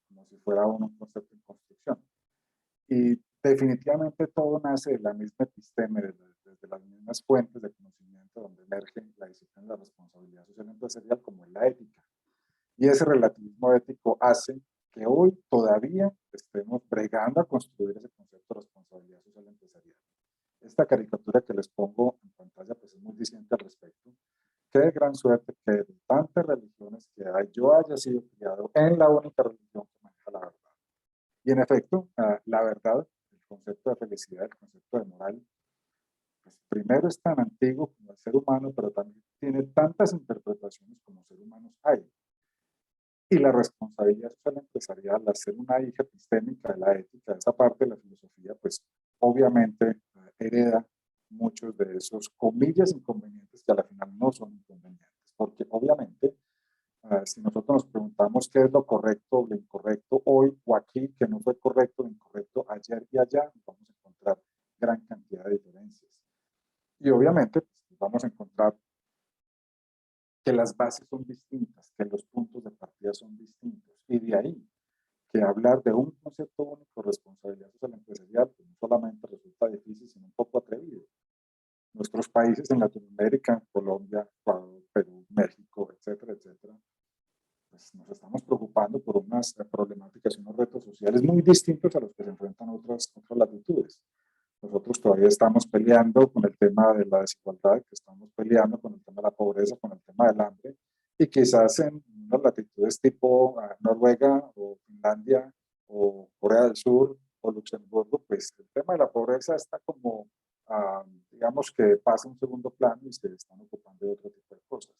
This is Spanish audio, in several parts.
como si fuera un concepto en construcción. Y definitivamente todo nace de la misma episteme, desde las mismas fuentes de conocimiento donde emerge la disciplina de la responsabilidad social empresarial como es la ética. Y ese relativismo ético hace que hoy todavía estemos bregando a construir ese concepto de responsabilidad social empresarial. Esta caricatura que les pongo en pantalla pues es muy diciente al respecto. Qué gran suerte que de tantas religiones que hay, yo haya sido criado en la única religión que maneja la verdad. Y en efecto, la verdad, el concepto de felicidad, el concepto de moral, pues primero es tan antiguo como el ser humano, pero también tiene tantas interpretaciones como seres humanos hay. Y la responsabilidad social empresarial, al ser una hija epistémica de la ética, esa parte de la filosofía, pues obviamente hereda muchos de esos comillas inconvenientes que a la final no son inconvenientes, porque obviamente si nosotros nos preguntamos qué es lo correcto o lo incorrecto hoy o aquí, que no fue correcto o incorrecto ayer y allá, vamos a encontrar gran cantidad de diferencias. Y obviamente pues, vamos a encontrar que las bases son distintas, que los puntos de partida son distintos. Y de ahí que hablar de un concepto único de responsabilidad social empresarial pues, no solamente resulta difícil, sino un poco atrevido. Nuestros países en Latinoamérica, Colombia, Ecuador, Perú, México, etcétera, etcétera, pues nos estamos preocupando por unas problemáticas y unos retos sociales muy distintos a los que se enfrentan otras latitudes. Nosotros todavía estamos peleando con el tema de la desigualdad, que estamos peleando con el tema de la pobreza, con el tema del hambre, y quizás en unas latitudes tipo Noruega o Finlandia o Corea del Sur o Luxemburgo, pues el tema de la pobreza está como, digamos que pasa a un segundo plano y se están ocupando de otro tipo de cosas.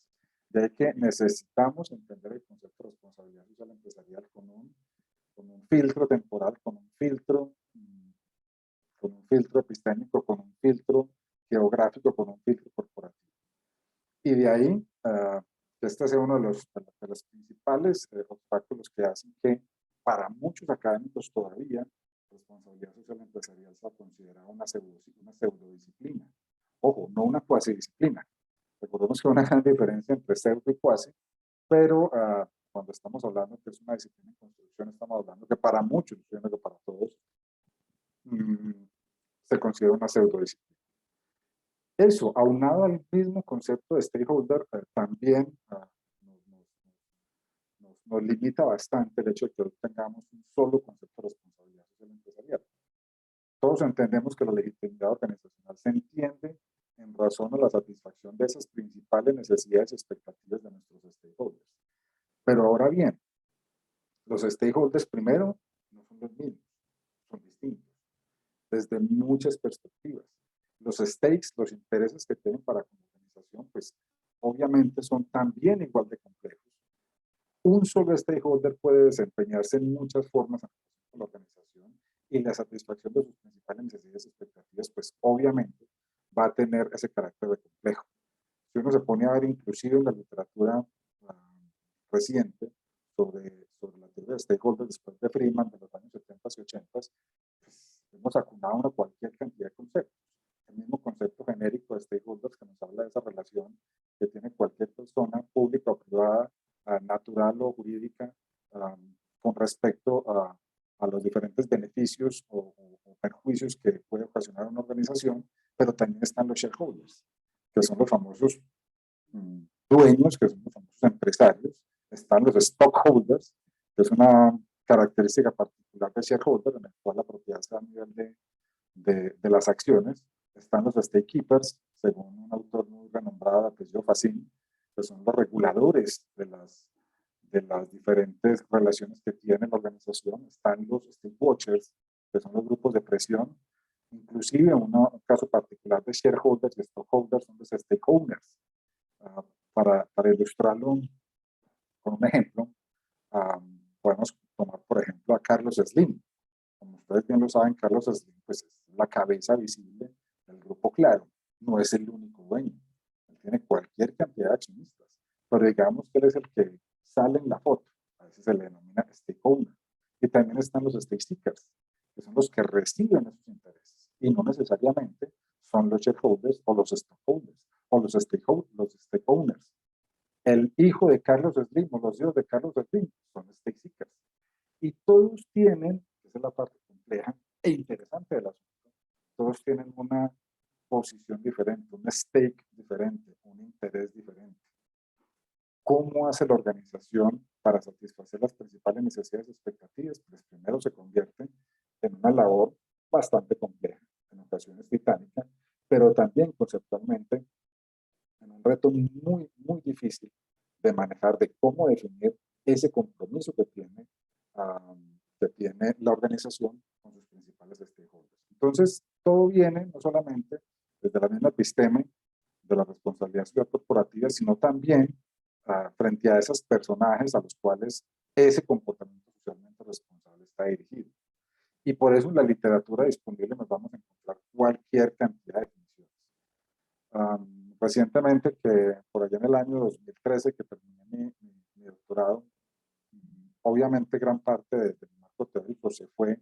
De ahí que necesitamos entender el concepto de responsabilidad social empresarial con un filtro temporal, con un filtro epistémico, con un filtro geográfico, con un filtro corporativo. Y de ahí, este es uno de los principales obstáculos que hacen que para muchos académicos todavía responsabilidad social empresarial se considera una pseudodisciplina. Ojo, no una cuasidisciplina. Recordemos que hay una gran diferencia entre pseudo y cuasi, pero cuando estamos hablando que es una disciplina en construcción, estamos hablando que para muchos, yo no digo para todos, se considera una pseudodisciplina. Eso, aunado al mismo concepto de stakeholder, también nos limita bastante el hecho de que hoy tengamos un solo concepto de responsabilidad social empresarial. Todos entendemos que la legitimidad organizacional se entiende en razón a la satisfacción de esas principales necesidades y expectativas de nuestros stakeholders. Pero ahora bien, los stakeholders primero no son los mismos, son distintos, desde muchas perspectivas. Los stakes, los intereses que tienen para la organización, pues obviamente son también igual de complejos. Un solo stakeholder puede desempeñarse en muchas formas en la organización y la satisfacción de sus principales necesidades y expectativas, pues obviamente va a tener ese carácter de complejo. Si uno se pone a ver inclusive en la literatura reciente sobre la teoría de stakeholders después de Friedman de los años 70 y 80, pues hemos acunado una cualquier cantidad de conceptos. El mismo concepto genérico de stakeholders que nos habla de esa relación que tiene cualquier persona pública o privada, natural o jurídica, con respecto a los diferentes beneficios o perjuicios que puede ocasionar una organización, pero también están los shareholders, que son los famosos dueños, que son los famosos empresarios, están los stockholders, que es una característica particular de shareholder, en el cual la propiedad se da a nivel de las acciones. Están los stakekeepers, según un autor muy renombrado, que es Joe Facin, que son los reguladores de las diferentes relaciones que tiene la organización. Están los statewatchers, que son los grupos de presión. Inclusive, un caso particular de shareholders y stockholders son los stakeowners. Para ilustrarlo con un ejemplo, podemos tomar, por ejemplo, a Carlos Slim. Como ustedes bien lo saben, Carlos Slim pues, es la cabeza visible del grupo Claro. No es el único dueño. Él tiene cualquier cantidad de accionistas. Pero digamos que él es el que sale en la foto. A veces se le denomina stakeholder. Y también están los stake seekers, que son los que reciben esos intereses. Y no necesariamente son los shareholders o los stockholders o los stakeowners. el hijo de Carlos Slim o los hijos de Carlos Slim son stake seekers. Y todos tienen, esa es la parte compleja e interesante del asunto, todos tienen una posición diferente, un stake diferente, un interés diferente. ¿Cómo hace la organización para satisfacer las principales necesidades y expectativas? Pues primero se convierte en una labor bastante compleja, en ocasiones titánica, pero también conceptualmente en un reto muy difícil de manejar, de cómo definir ese compromiso que tiene la organización con sus principales stakeholders. Entonces, todo viene no solamente desde la misma episteme de la responsabilidad social corporativa, sino también frente a esos personajes a los cuales ese comportamiento socialmente responsable está dirigido. Y por eso en la literatura disponible nos vamos a encontrar cualquier cantidad de definiciones. Recientemente, que por allá en el año 2013 que terminé mi doctorado, obviamente gran parte de mi marco teórico se fue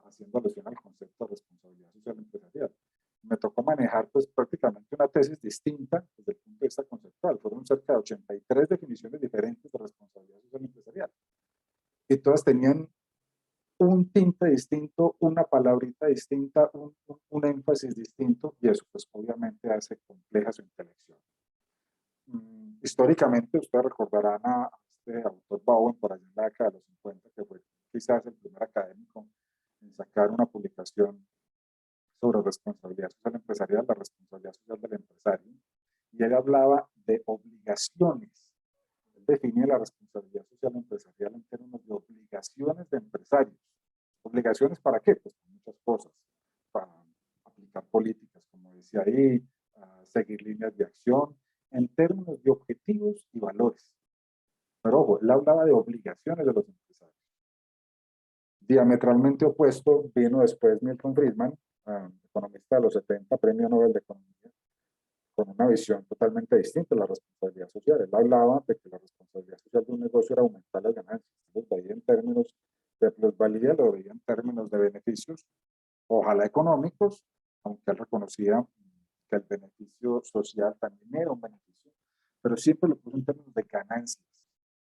haciendo alusión al concepto de responsabilidad social empresarial. Me tocó manejar pues prácticamente una tesis distinta desde el punto de vista conceptual. Fueron cerca de 83 definiciones diferentes de responsabilidad social empresarial. Y todas tenían un tinte distinto, una palabrita distinta, un énfasis distinto, y eso pues obviamente hace compleja su intelección. Históricamente ustedes recordarán a este autor Bowen por allá en la década de los 50, que fue quizás el primer académico en sacar una publicación sobre responsabilidad social empresarial, la responsabilidad social del empresario, y él hablaba de obligaciones. Él definía la responsabilidad social empresarial en términos de obligaciones de empresarios. ¿Obligaciones para qué? Pues muchas cosas. Para aplicar políticas, como decía ahí, seguir líneas de acción, en términos de objetivos y valores. Pero ojo, él hablaba de obligaciones de los empresarios. Diametralmente opuesto vino después Milton Friedman, economista de los 70, premio Nobel de Economía, con una visión totalmente distinta de la responsabilidad social. Él hablaba de que la responsabilidad social de un negocio era aumentar las ganancias. Lo veía en términos de plusvalía, lo veía en términos de beneficios, ojalá económicos, aunque él reconocía que el beneficio social también era un beneficio, pero siempre lo puso en términos de ganancias.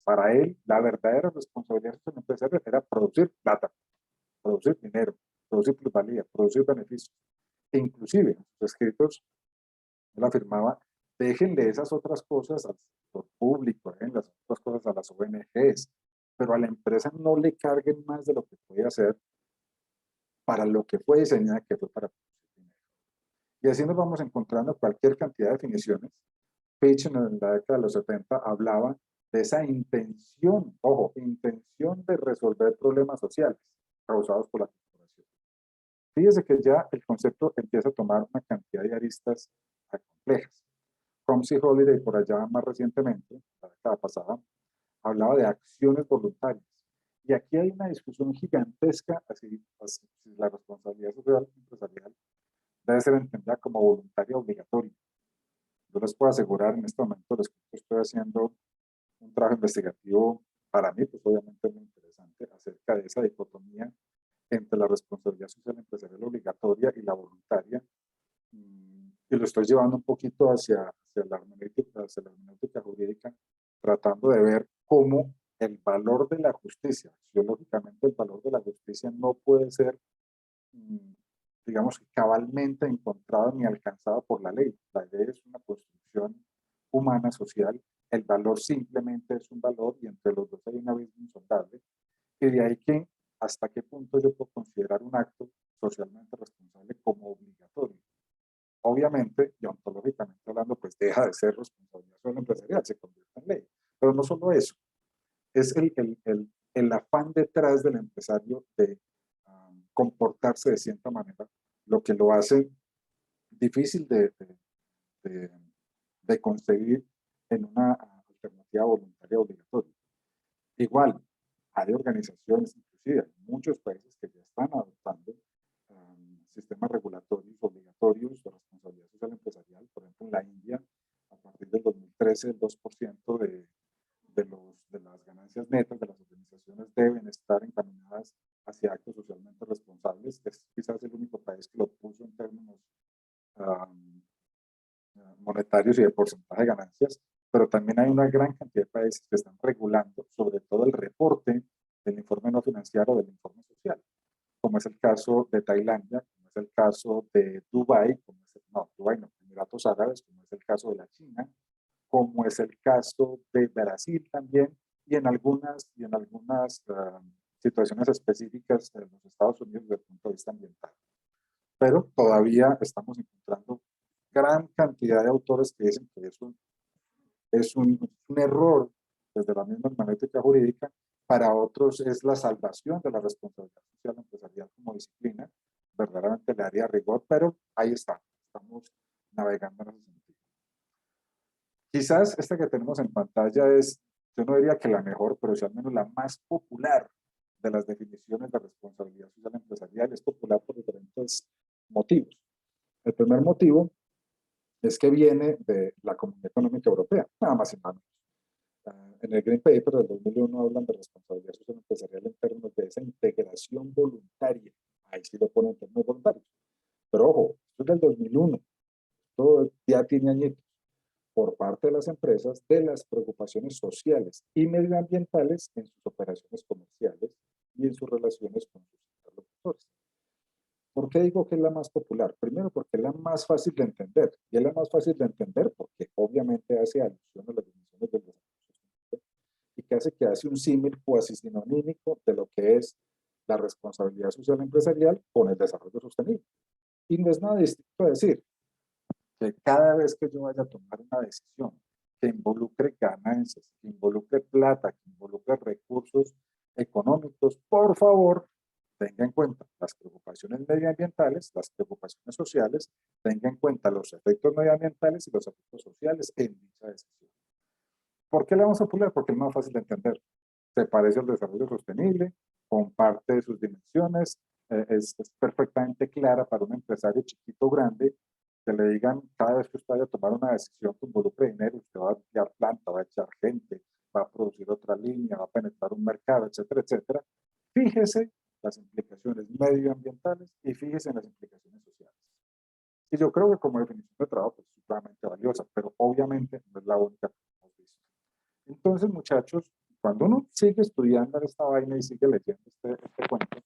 Para él, la verdadera responsabilidad social empresarial era producir plata, producir dinero, producir plusvalía, producir beneficios. E inclusive, en sus escritos, él afirmaba, déjenle esas otras cosas al sector público, las otras cosas a las ONGs, pero a la empresa no le carguen más de lo que puede hacer para lo que fue diseñada, que fue para producir dinero. Y así nos vamos encontrando cualquier cantidad de definiciones. Fitch en la década de los 70 hablaba de esa intención, ojo, intención de resolver problemas sociales causados por la corporación. Fíjese que ya el concepto empieza a tomar una cantidad de aristas complejas. Combs y Holiday, por allá más recientemente, la década pasada, hablaba de acciones voluntarias. Y aquí hay una discusión gigantesca así la responsabilidad social empresarial debe ser entendida como voluntaria obligatoria. Yo les puedo asegurar en este momento, les estoy haciendo un trabajo investigativo para mí, pues obviamente muy interesante, acerca de esa dicotomía entre la responsabilidad social empresarial obligatoria y la voluntaria. Y lo estoy llevando un poquito hacia la hermenéutica jurídica, tratando de ver cómo el valor de la justicia, sociológicamente el valor de la justicia no puede ser, digamos, cabalmente encontrado ni alcanzado por la ley. La ley es una construcción humana, social, el valor simplemente es un valor y entre los dos hay un abismo insondable. Y de ahí que hasta qué punto yo puedo considerar un acto socialmente responsable como obligatorio. Obviamente, y ontológicamente hablando, pues deja de ser responsabilidad social empresarial, se convierte en ley. Pero no solo eso, es el afán detrás del empresario de comportarse de cierta manera, lo que lo hace difícil de conseguir en una alternativa voluntaria obligatoria. Igual, hay organizaciones, inclusive hay muchos países que ya están adoptando sistemas regulatorios obligatorios de responsabilidad social empresarial. Por ejemplo, en la India, a partir del 2013, el 2% de las ganancias netas de las organizaciones deben estar encaminadas hacia actos socialmente responsables. Es quizás el único país que lo puso en términos monetarios y de porcentaje de ganancias. pero también hay una gran cantidad de países que están regulando sobre todo el reporte del informe no financiero, del informe social, como es el caso de Tailandia, como es el caso de Dubái, Dubái no, Emiratos Árabes, como es el caso de la China, como es el caso de Brasil también, y en algunas situaciones específicas de los Estados Unidos desde el punto de vista ambiental. Pero todavía estamos encontrando gran cantidad de autores que dicen que es un error desde la misma hermenéutica jurídica. Para otros es la salvación de la responsabilidad social empresarial como disciplina. Verdaderamente le haría rigor, pero ahí está. Estamos navegando en ese sentido. Quizás esta que tenemos en pantalla es, yo no diría que la mejor, pero sí al menos la más popular de las definiciones de responsabilidad social empresarial. Es popular por diferentes motivos. El primer motivo es que viene de la Comunidad Económica Europea, nada más y nada menos. En el Green Paper del 2001 hablan de responsabilidad social empresarial en términos de esa integración voluntaria. Ahí sí lo ponen en términos voluntarios. Pero ojo, esto es del 2001. Esto ya tiene añitos. Por parte de las empresas, de las preocupaciones sociales y medioambientales en sus operaciones comerciales y en sus relaciones con sus interlocutores. ¿Por qué digo que es la más popular? Primero, porque es la más fácil de entender. Y es la más fácil de entender porque obviamente hace alusión a las definiciones del desarrollo sostenible y que hace un símil cuasi sinonímico de lo que es la responsabilidad social empresarial con el desarrollo sostenible. Y no es nada distinto a decir que cada vez que yo vaya a tomar una decisión que involucre ganancias, que involucre plata, que involucre recursos económicos, por favor, tenga en cuenta las preocupaciones medioambientales, las preocupaciones sociales, tenga en cuenta los efectos medioambientales y los efectos sociales en dicha decisión. ¿Por qué la vamos a popular? Porque es más fácil de entender. Se parece al desarrollo sostenible, comparte de sus dimensiones, es perfectamente clara para un empresario chiquito o grande, que le digan cada vez que usted vaya a tomar una decisión que involucre dinero, usted va a enviar planta, va a echar gente, va a producir otra línea, va a penetrar un mercado, etcétera, etcétera. Fíjese las implicaciones medioambientales y fíjese en las implicaciones sociales. Y yo creo que como definición de trabajo pues, es sumamente valiosa, pero obviamente no es la única que hemos visto. Entonces, muchachos, cuando uno sigue estudiando en esta vaina y sigue leyendo este cuento,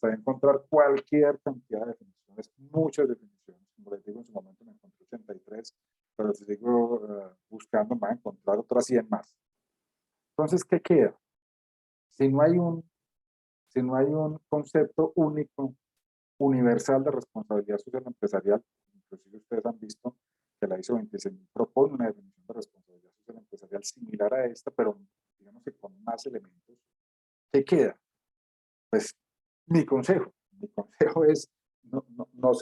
se va a encontrar cualquier cantidad de definiciones, muchas definiciones. Como les digo, en su momento me encontré 83, pero si sigo buscando, me va a encontrar otras 100 más. Entonces, ¿qué queda? Si no hay un concepto único, universal de responsabilidad social empresarial, inclusive ustedes han visto que la ISO 26000 propone una definición de responsabilidad social empresarial similar a esta, pero digamos que con más elementos. ¿Qué queda? Pues mi consejo es no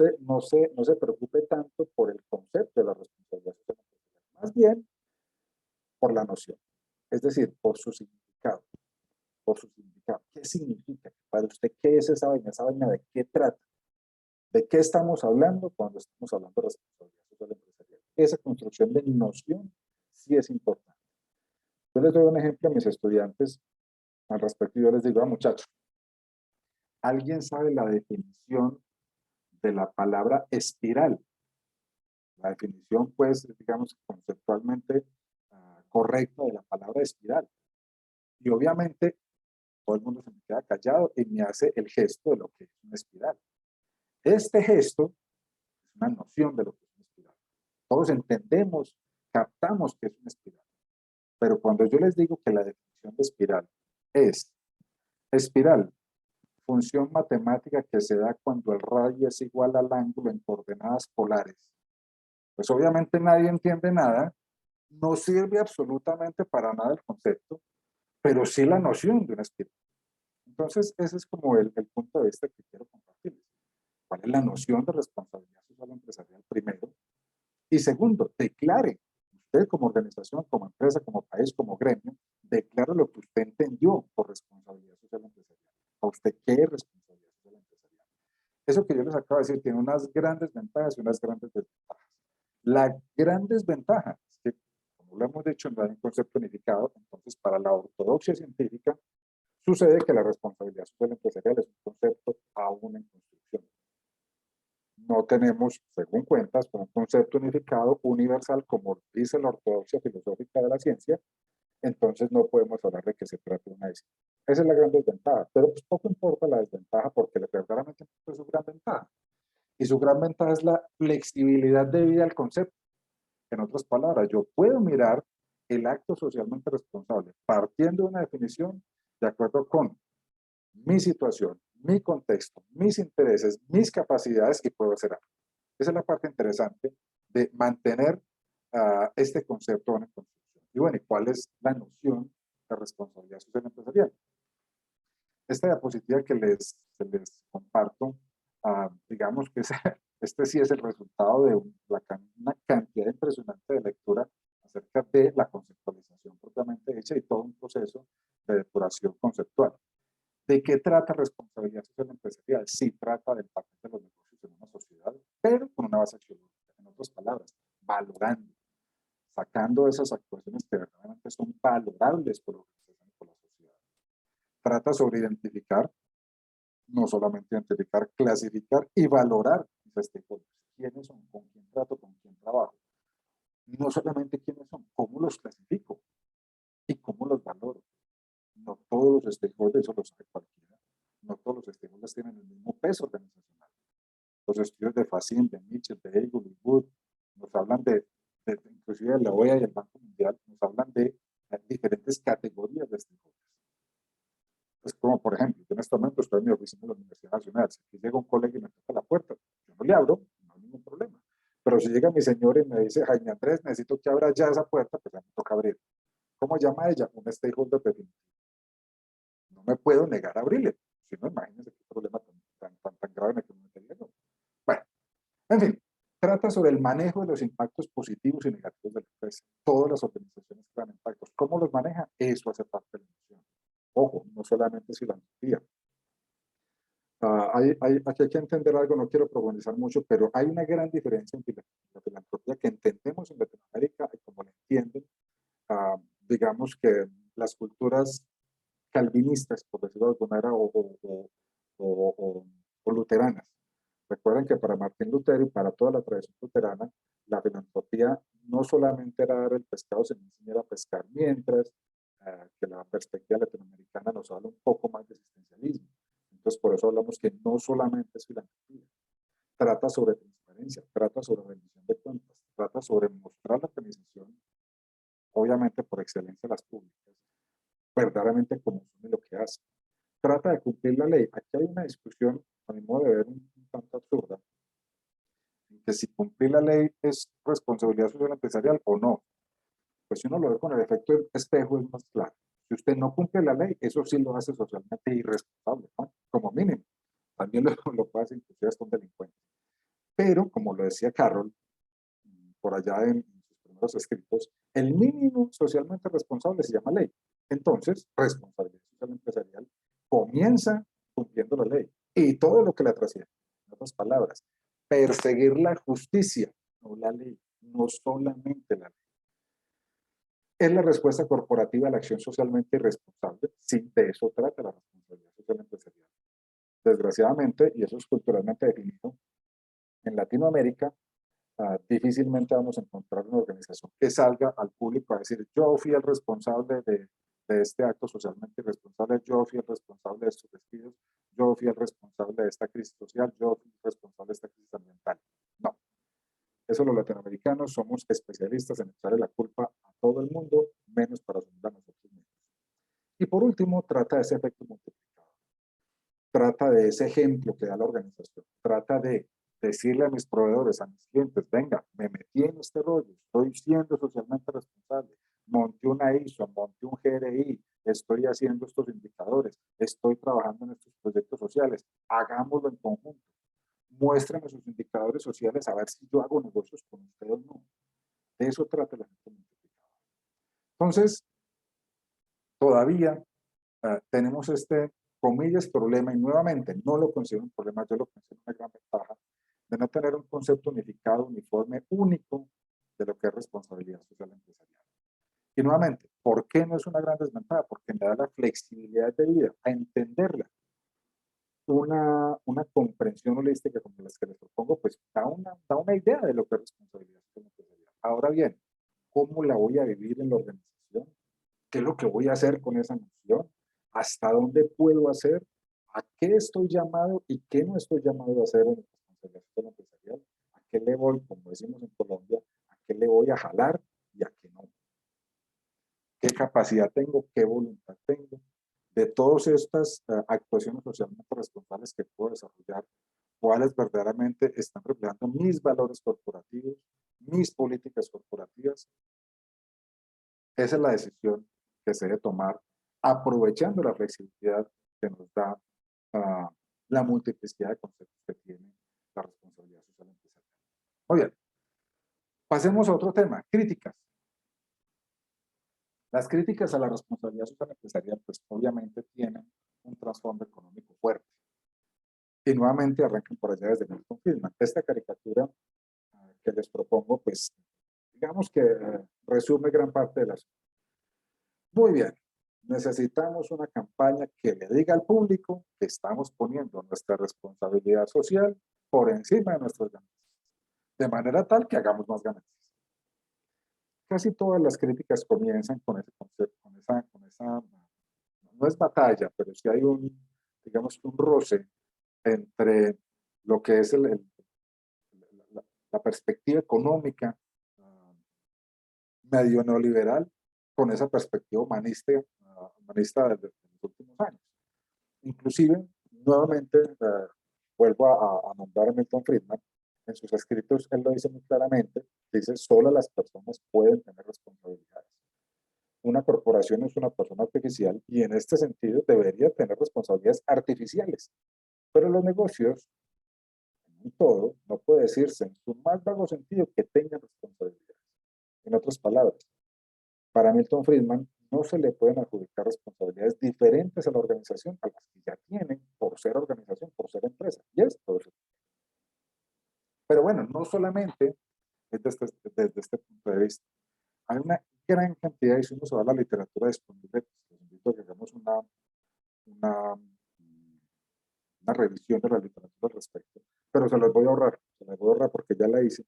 se preocupe tanto por el concepto de la responsabilidad social empresarial, más bien por la noción, es decir, por su significado. ¿Qué significa? Para usted, ¿qué es esa vaina? ¿Esa vaina de qué trata? ¿De qué estamos hablando cuando estamos hablando de responsabilidad social empresarial? Esa construcción de noción sí es importante. Yo les doy un ejemplo a mis estudiantes al respecto y yo les digo, muchachos, ¿alguien sabe la definición de la palabra espiral? La definición, pues, digamos, conceptualmente correcta de la palabra espiral. Y obviamente todo el mundo se me queda callado y me hace el gesto de lo que es una espiral. Este gesto es una noción de lo que es una espiral. Todos entendemos, captamos que es una espiral. Pero cuando yo les digo que la definición de espiral es espiral, función matemática que se da cuando el radio es igual al ángulo en coordenadas polares, pues obviamente nadie entiende nada, no sirve absolutamente para nada el concepto, pero sí la noción de una espiral. Entonces, ese es como el punto de vista que quiero compartirles. ¿Cuál es la noción de responsabilidad social empresarial primero? Y segundo, declare, usted como organización, como empresa, como país, como gremio, declare lo que usted entendió por responsabilidad social empresarial. ¿A usted qué es responsabilidad social empresarial? Eso que yo les acabo de decir tiene unas grandes ventajas y unas grandes desventajas. La gran desventaja es que, como lo hemos dicho, no hay un concepto unificado, entonces para la ortodoxia científica sucede que la responsabilidad social empresarial es un concepto aún en construcción. no tenemos, según cuentas, un concepto unificado, universal, como dice la ortodoxia filosófica de la ciencia, entonces no podemos hablar de que se trate de una disciplina. Esa es la gran desventaja, pero pues poco importa la desventaja porque verdaderamente es su gran ventaja. Y su gran ventaja es la flexibilidad de vida al concepto. En otras palabras, yo puedo mirar el acto socialmente responsable partiendo de una definición de acuerdo con mi situación, mi contexto, mis intereses, mis capacidades y puedo hacer algo. Esa es la parte interesante de mantener este concepto en construcción. Y bueno, ¿y cuál es la noción de responsabilidad social empresarial? Esta diapositiva que les comparto, digamos que este sí es el resultado de una cantidad impresionante de lectura acerca de la conceptualización propiamente hecha y todo un proceso de depuración conceptual. ¿De qué trata responsabilidad social empresarial? Sí trata del papel de los negocios en una sociedad, pero con una base axiológica. En otras palabras, valorando, sacando esas actuaciones que verdaderamente son valorables por la organización y por la sociedad. Trata sobre identificar, no solamente identificar, clasificar y valorar mis stakeholders. ¿Quiénes son? ¿Con quién trato? ¿Con quién trabajo? No solamente quiénes son, cómo los clasifico y cómo los valoro. No todos los stakeholders, eso lo sabe cualquiera, no todos los stakeholders tienen el mismo peso organizacional. Los estudios de Facin, de Mitchell, de Hegel y Wood nos hablan inclusive de la OEA y el Banco Mundial, nos hablan de diferentes categorías de stakeholders. Es como, por ejemplo, yo en este momento estoy en mi oficina de la Universidad Nacional. Si llega un colega y me toca la puerta, yo no le abro, no hay ningún problema. Pero si llega mi señor y me dice, Jaime Andrés, necesito que abra ya esa puerta, pues ya me toca abrir. ¿Cómo llama ella? Un stakeholder definitivo. No me puedo negar a abrirle. Si no, imagínense qué problema tan grave en el que me metería yo. Bueno, en fin, trata sobre el manejo de los impactos positivos y negativos de la empresa. Todas las organizaciones crean impactos. ¿Cómo los maneja? Eso hace parte de la misión. Ojo, no solamente filantropía. Aquí hay que entender algo, no quiero profundizar mucho, pero hay una gran diferencia entre la filantropía que entendemos en Latinoamérica y como la entienden, digamos que las culturas calvinistas, por decirlo de alguna manera, o luteranas. Recuerden que para Martín Lutero y para toda la tradición luterana, la filantropía no solamente era dar el pescado, sino enseñar a pescar, mientras que la perspectiva latinoamericana nos habla un poco más de existencialismo. Entonces, por eso hablamos que no solamente es filantropía, trata sobre transparencia, trata sobre rendición de cuentas, trata sobre mostrar la organización, obviamente por excelencia las públicas, verdaderamente como son y lo que hacen. Trata de cumplir la ley. Aquí hay una discusión, a mi modo de ver, un tanto absurda, en que si cumplir la ley es responsabilidad social empresarial o no. Pues si uno lo ve con el efecto de espejo es más claro. Si usted no cumple la ley, eso sí lo hace socialmente irresponsable, ¿no? Como mínimo. También lo puede hacer inclusive hasta un delincuente. Pero, como lo decía Carroll, por allá en sus primeros escritos, el mínimo socialmente responsable se llama ley. Entonces, responsabilidad social empresarial comienza cumpliendo la ley y todo lo que la trasciende. En otras palabras, perseguir la justicia, no la ley, no solamente la ley. Es la respuesta corporativa a la acción socialmente irresponsable. Sí, de eso trata la responsabilidad social empresarial. Desgraciadamente, y eso es culturalmente definido, en Latinoamérica difícilmente vamos a encontrar una organización que salga al público a decir yo fui el responsable de este acto socialmente irresponsable, yo fui el responsable de estos despidos, yo fui el responsable de esta crisis social, yo fui el responsable de esta crisis ambiental. No, eso los latinoamericanos somos especialistas en echarle la culpa a todo el mundo, menos para asumir a nosotros mismos. Y por último, trata de ese efecto multiplicador. Trata de ese ejemplo que da la organización. Trata de decirle a mis proveedores, a mis clientes, venga, me metí en este rollo, estoy siendo socialmente responsable, monté una ISO, monté un GRI, estoy haciendo estos indicadores, estoy trabajando en estos proyectos sociales, hagámoslo en conjunto. Muéstrame sus indicadores sociales a ver si yo hago negocios con ustedes o no. De eso trata la gente multiplicada. Entonces, todavía tenemos este, comillas, problema, y nuevamente no lo considero un problema, yo lo considero una gran ventaja de no tener un concepto unificado, uniforme, único de lo que es responsabilidad social empresarial. Y nuevamente, ¿por qué no es una gran desventaja? Porque me da la flexibilidad de vida a entenderla. una comprensión holística como las que les propongo, pues da una idea de lo que es responsabilidad social empresarial. Ahora bien, ¿cómo la voy a vivir en la organización? ¿Qué es lo que voy a hacer con esa noción? ¿Hasta dónde puedo hacer? ¿A qué estoy llamado y qué no estoy llamado a hacer en la responsabilidad social empresarial? ¿A qué le voy, como decimos en Colombia, a qué le voy a jalar y a qué no? ¿Qué capacidad tengo? ¿Qué voluntad tengo? De todas estas actuaciones socialmente responsables que puedo desarrollar, cuáles verdaderamente están reflejando mis valores corporativos, mis políticas corporativas. Esa es la decisión que se debe tomar aprovechando la flexibilidad que nos da la multiplicidad de conceptos que tiene la responsabilidad social empresarial. Muy bien, pasemos a otro tema, críticas. Las críticas a la responsabilidad social empresarial, pues obviamente tienen un trasfondo económico fuerte. Y nuevamente arrancan por allá desde Milton Friedman. Esta caricatura que les propongo, pues digamos que resume gran parte de las. Muy bien, necesitamos una campaña que le diga al público que estamos poniendo nuestra responsabilidad social por encima de nuestras ganancias, de manera tal que hagamos más ganancias. Casi todas las críticas comienzan con ese concepto, con esa no es batalla, pero sí hay digamos, un roce entre lo que es la perspectiva económica medio neoliberal con esa perspectiva humanista, humanista de los últimos años. Inclusive, nuevamente, vuelvo a nombrar a Milton Friedman, en sus escritos él lo dice muy claramente, dice, solo las personas pueden tener responsabilidades. Una corporación es una persona artificial y en este sentido debería tener responsabilidades artificiales. Pero los negocios, en todo, no puede decirse en su más vago sentido que tengan responsabilidades. En otras palabras, para Milton Friedman no se le pueden adjudicar responsabilidades diferentes a la organización a las que ya tienen por ser organización, por ser empresa. Y es todo eso. Pero bueno, no solamente es desde este punto de vista. Hay una gran cantidad, y si uno se va a la literatura disponible, pues les invito a que hagamos una revisión de la literatura al respecto. Pero se las voy a ahorrar, porque ya la hice,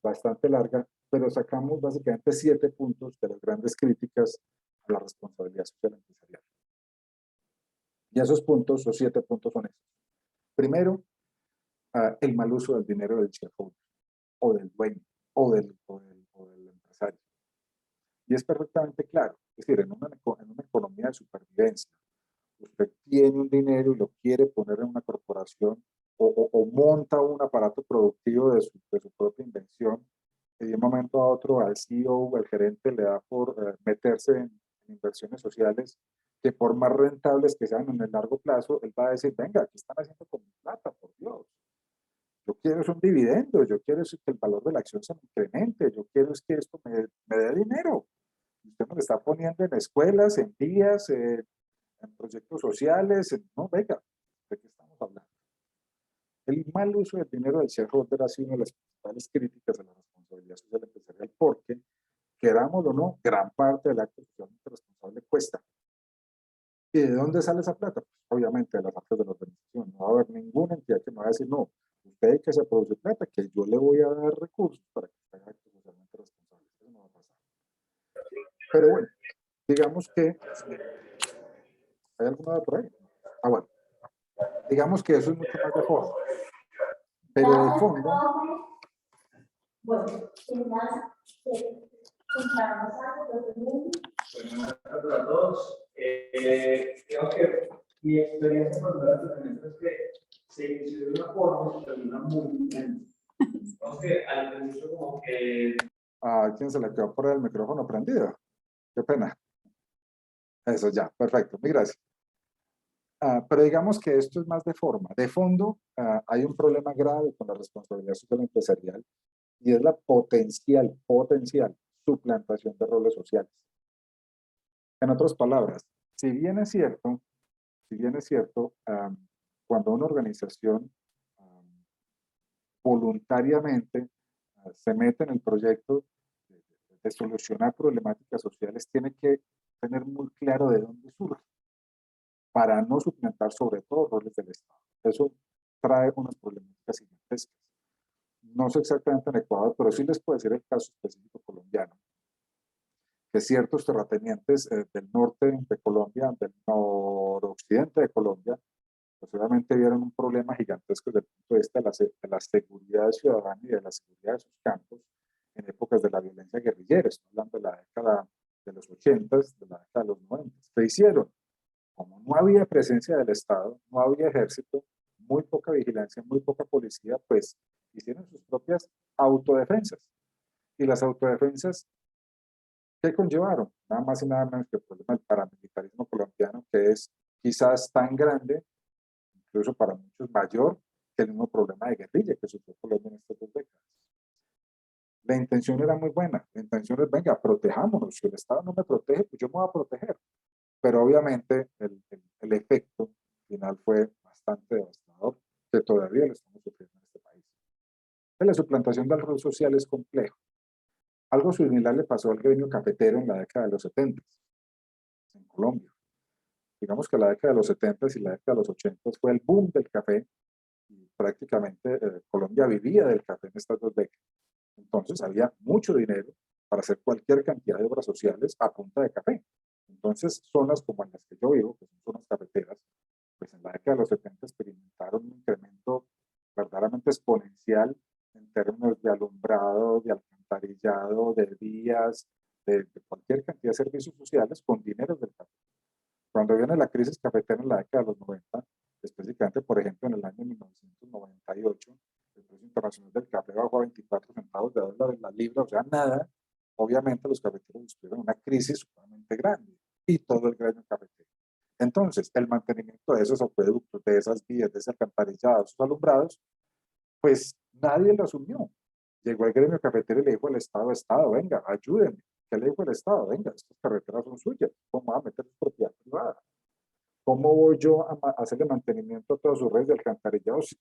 bastante larga, pero sacamos básicamente 7 puntos de las grandes críticas a la responsabilidad social empresarial. Y esos puntos, los 7 puntos son estos. Primero, el mal uso del dinero del shareholder, o del dueño, o del empresario. Y es perfectamente claro, es decir, en una economía de supervivencia, usted tiene un dinero y lo quiere poner en una corporación o monta un aparato productivo de su propia invención, y de un momento a otro al CEO o al gerente le da por meterse en inversiones sociales que por más rentables que sean en el largo plazo, él va a decir, venga, ¿qué están haciendo con mi plata? Por Dios. Yo quiero es un dividendo, yo quiero es que el valor de la acción se me incremente, yo quiero es que esto me dé dinero. Usted me lo está poniendo en escuelas, en vías, en proyectos sociales, no, venga, ¿de qué estamos hablando? El mal uso del dinero del shareholder ha sido una de las principales críticas a la responsabilidad social empresarial porque, queramos o no, gran parte del acto socialmente responsable cuesta. ¿Y de dónde sale esa plata? Pues, obviamente de las arcas de la organización. No va a haber ninguna entidad que me va a decir, no, usted que se produce plata, que yo le voy a dar recursos para que usted haga actos socialmente responsables. Eso no va a pasar. Pero bueno, digamos que... ¿Hay alguna por ahí? Ah, bueno. Digamos que eso es mucho más de forma. Pero de fondo... Bueno, buenas tardes a todos. Creo que mi experiencia con los semestres es que se inició de una forma y se termina muy diferente. Creo que al inicio como que... ¿A quién se le quedó por el micrófono prendido? Qué pena. Eso ya, perfecto. Muy gracias. Pero digamos que esto es más de forma. De fondo, hay un problema grave con la responsabilidad social empresarial y es la potencial suplantación de roles sociales. En otras palabras, si bien es cierto, cuando una organización voluntariamente se mete en el proyecto de solucionar problemáticas sociales, tiene que tener muy claro de dónde surge. para no suplantar sobre todo roles del Estado. Eso trae unas problemáticas gigantescas. No sé exactamente en Ecuador, pero sí les puedo decir el caso específico colombiano, que ciertos terratenientes del norte de Colombia, del noroccidente de Colombia, pues obviamente vieron un problema gigantesco desde el punto de vista de la seguridad ciudadana y de la seguridad de sus campos en épocas de la violencia guerrillera. Estoy hablando de la década de los 80, de la década de los 90. ¿Qué hicieron? Como no había presencia del Estado, no había ejército, muy poca vigilancia, muy poca policía, pues hicieron sus propias autodefensas. Y las autodefensas, ¿qué conllevaron? Nada más y nada menos que el problema del paramilitarismo colombiano, que es quizás tan grande, incluso para muchos mayor, que el mismo problema de guerrilla que sufrió Colombia en estas 2 décadas. La intención era muy buena, la intención es, venga, protejámonos, si el Estado no me protege, pues yo me voy a proteger. Pero obviamente el efecto final fue bastante devastador, que todavía lo estamos sufriendo en este país. La suplantación del rol social es complejo. Algo similar le pasó al gremio cafetero en la década de los 70 en Colombia. Digamos que la década de los 70 y la década de los 80 fue el boom del café y prácticamente Colombia vivía del café en estas 2 décadas. Entonces había mucho dinero para hacer cualquier cantidad de obras sociales a punta de café. Entonces zonas como en las que yo vivo, que son zonas cafeteras, pues en la década de los 70 experimentaron un incremento verdaderamente exponencial en términos de alumbrado, de alcantarillado, de vías, de cualquier cantidad de servicios sociales con dinero del café. Cuando viene la crisis cafetera en la década de los 90, específicamente, por ejemplo, en el año 1998, el precio internacional del café bajó a 24 centavos de dólar en la libra, o sea, nada. Obviamente los cafeteros tuvieron una crisis sumamente grande y todo el gremio cafetero. Entonces, el mantenimiento de esos acueductos, de esas vías, de ese alcantarillado, de esos alumbrados, pues nadie lo asumió. Llegó el gremio cafetero y le dijo al Estado, venga, ayúdenme. ¿Qué le dijo el Estado? Venga, estas carreteras son suyas, ¿cómo va a meter su propiedad privada? ¿Cómo voy yo a hacerle mantenimiento a todas sus redes de alcantarillado si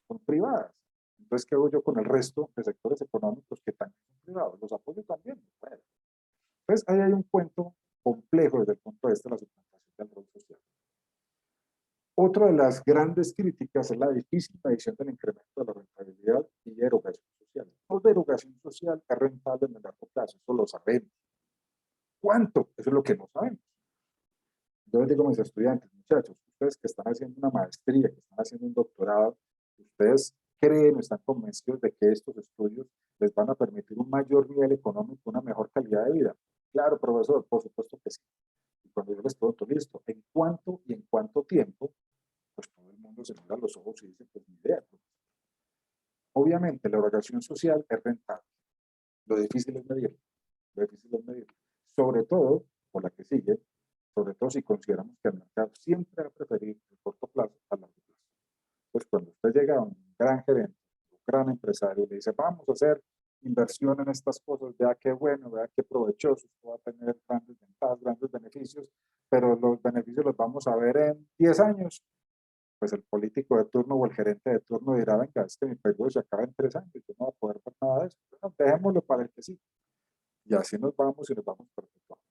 son privadas? Entonces, ¿qué hago yo con el resto de sectores económicos que también son privados? Los apoyo también. Bueno, entonces, ahí hay un cuento complejo desde el punto de vista de la suplantación del rol social. Otra de las grandes críticas es la difícil medición del incremento de la rentabilidad y erogación social. Toda erogación social es rentable en el largo plazo, eso lo sabemos. ¿Cuánto? Eso es lo que no sabemos. Yo les digo a mis estudiantes, muchachos, ustedes que están haciendo una maestría, que están haciendo un doctorado, ustedes creen o están convencidos de que estos estudios les van a permitir un mayor nivel económico, una mejor calidad de vida. Claro, profesor, por supuesto que sí. Y cuando yo les pregunto, listo, ¿en cuánto y en cuánto tiempo? Pues todo el mundo se mira los ojos y dice, pues ni idea. Obviamente, la erogación social es rentable. Lo difícil es medirlo. Lo difícil es medirlo. Sobre todo, por la que sigue, sobre todo si consideramos que el mercado siempre va a preferir el corto plazo al largo plazo. Pues cuando usted llega a un gran gerente, un gran empresario, y le dice, vamos a hacer inversión en estas cosas, vea qué bueno, vea qué provechoso, usted va a tener grandes ventajas, grandes beneficios, pero los beneficios los vamos a ver en 10 años, pues el político de turno o el gerente de turno dirá, venga, es que mi periodo se acaba en 3 años, yo no voy a poder ver nada de eso. Bueno, dejémoslo para el que sí. Y así nos vamos y nos vamos perpetuando.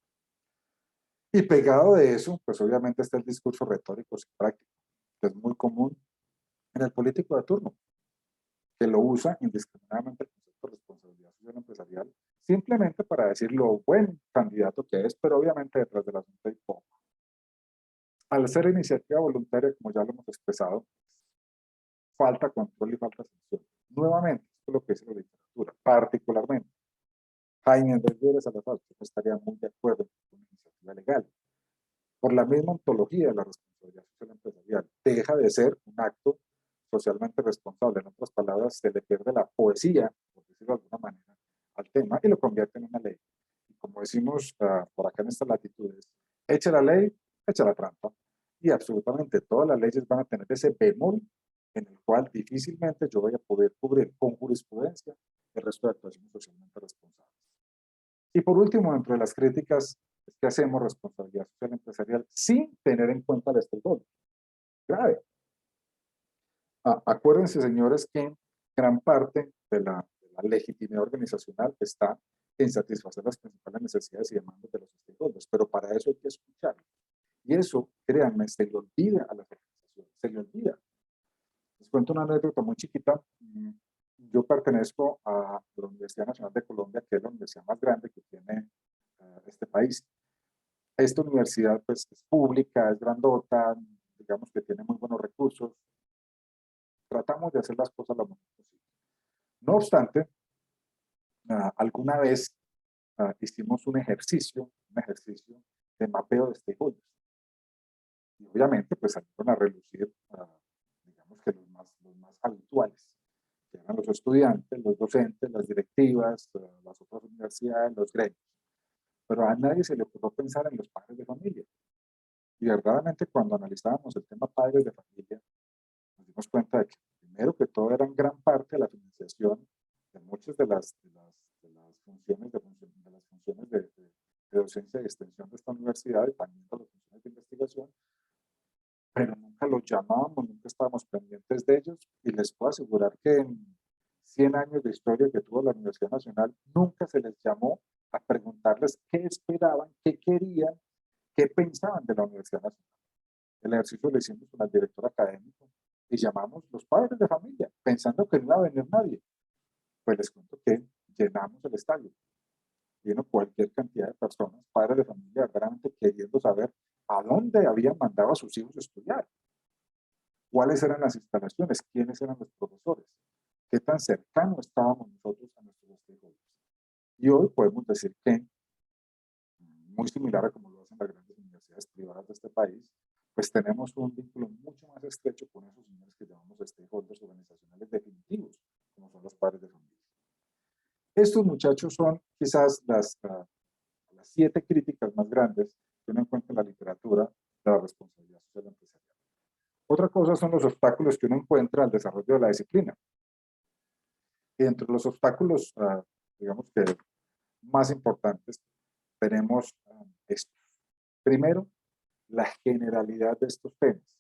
Y pegado de eso, pues obviamente está el discurso retórico y práctico, que es muy común en el político de turno, que lo usa indiscriminadamente el concepto de responsabilidad social empresarial, simplemente para decir lo buen candidato que es, pero obviamente detrás del asunto hay poco. Al ser iniciativa voluntaria, como ya lo hemos expresado, falta control y falta sanción. Nuevamente, esto es lo que dice la literatura, particularmente. Jaime Andrés Vélez Salazar no estaría muy de acuerdo con una iniciativa legal. Por la misma ontología de la responsabilidad social empresarial, deja de ser un acto socialmente responsable. En otras palabras, se le pierde la poesía, por decirlo de alguna manera, al tema y lo convierte en una ley. Y como decimos por acá en estas latitudes, echa la ley, echa la trampa. Y absolutamente todas las leyes van a tener ese bemol en el cual difícilmente yo voy a poder cubrir con jurisprudencia el resto de actuaciones socialmente responsables. Y por último, dentro de las críticas, es que hacemos responsabilidad social empresarial sin tener en cuenta el stakeholder. Grave. Acuérdense, señores, que gran parte de la legitimidad organizacional está en satisfacer las principales necesidades y demandas de los stakeholders, pero para eso hay que escucharlos. Y eso créanme, se le olvida a las organizaciones, se le olvida. Les cuento una anécdota muy chiquita. Yo pertenezco a la Universidad Nacional de Colombia, que es la universidad más grande que tiene este país. Esta universidad pues, es pública, es grandota, digamos que tiene muy buenos recursos. Tratamos de hacer las cosas lo mejor posible. No obstante, alguna vez hicimos un ejercicio de mapeo de stakeholders. Y obviamente pues salieron a relucir, digamos que los más habituales, que eran los estudiantes, los docentes, las directivas, las otras universidades, los gremios. Pero a nadie se le ocurrió pensar en los padres de familia. Y verdaderamente cuando analizábamos el tema padres de familia, nos dimos cuenta de que primero que todo eran gran parte de la financiación de muchas de las funciones de docencia y extensión de esta universidad y también de las funciones de investigación, pero nunca los llamábamos, nunca estábamos pendientes de ellos, y les puedo asegurar que en 100 años de historia que tuvo la Universidad Nacional, nunca se les llamó a preguntarles qué esperaban, qué querían, qué pensaban de la Universidad Nacional. El ejercicio lo hicimos con el director académico y llamamos los padres de familia, pensando que no iba a venir nadie. Pues les cuento que llenamos el estadio. Vino cualquier cantidad de personas, padres de familia, verdaderamente queriendo saber a dónde habían mandado a sus hijos a estudiar, cuáles eran las instalaciones, quiénes eran los profesores, qué tan cercanos estábamos nosotros a nuestros stakeholders. Y hoy podemos decir que, muy similar a como lo hacen las grandes universidades privadas de este país, pues tenemos un vínculo mucho más estrecho con esos señores que llamamos stakeholders organizacionales definitivos, como son los padres de familia. Estos muchachos son quizás las 7 críticas más grandes que uno encuentra en la literatura de la responsabilidad social empresarial. Otra cosa son los obstáculos que uno encuentra al desarrollo de la disciplina. Y entre los obstáculos, digamos que más importantes, tenemos estos. Primero, la generalidad de estos temas.